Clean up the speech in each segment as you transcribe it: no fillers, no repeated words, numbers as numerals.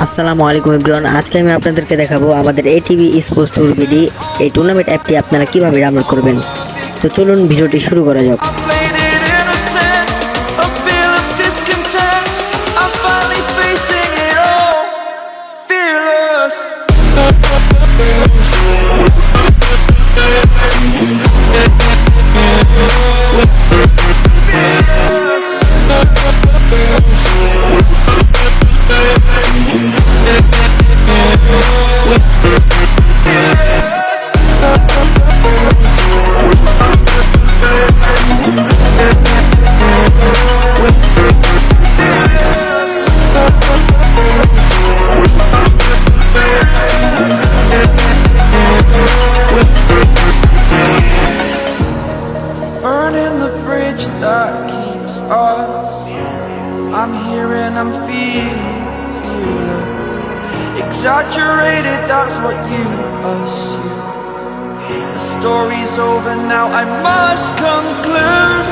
আসসালামু আলাইকুম এভরিওয়ান। আজকে আমি আপনাদেরকে দেখাবো আমাদের এটিভি স্পোর্টস ট্যুর বিডি এই টুর্নামেন্ট অ্যাপটি আপনারা কিভাবে ডাউনলোড করবেন। তো চলুন ভিডিওটি শুরু করা যাক। Burning the bridge that keeps us. I'm here and I'm feeling fearless. Exaggerated, that's what you assume. The story's over now, I must conclude.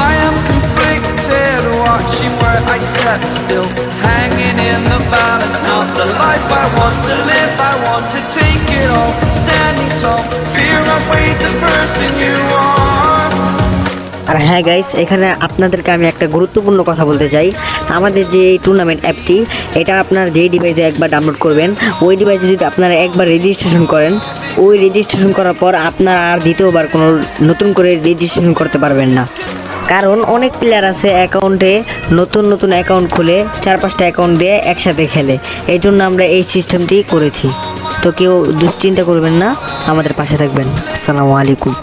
I am conflicted, watching where I step still, hanging in the balance. Not the life I want to live, I want to take it all. Standing tall, fear outweighed the person you are. আর হ্যাঁ guys, এখানে আপনাদেরকে আমি একটা গুরুত্বপূর্ণ কথা বলতে চাই। আমাদের যে এই টুর্নামেন্ট অ্যাপটি, এটা আপনার যেই ডিভাইসে একবার ডাউনলোড করবেন, ওই ডিভাইসে যদি আপনারা একবার রেজিস্ট্রেশন করেন, ওই রেজিস্ট্রেশন করার পর আপনারা আর দ্বিতীয়বার কোনো নতুন করে রেজিস্ট্রেশন করতে পারবেন না। কারণ অনেক প্লেয়ার আছে অ্যাকাউন্টে নতুন অ্যাকাউন্ট খুলে 4-5টা অ্যাকাউন্ট দিয়ে একসাথে খেলে। এই জন্য আমরা এই সিস্টেমটি করেছি। তো কেউ দুশ্চিন্তা করবেন না, আমাদের পাশে থাকবেন। আসসালামু আলাইকুম।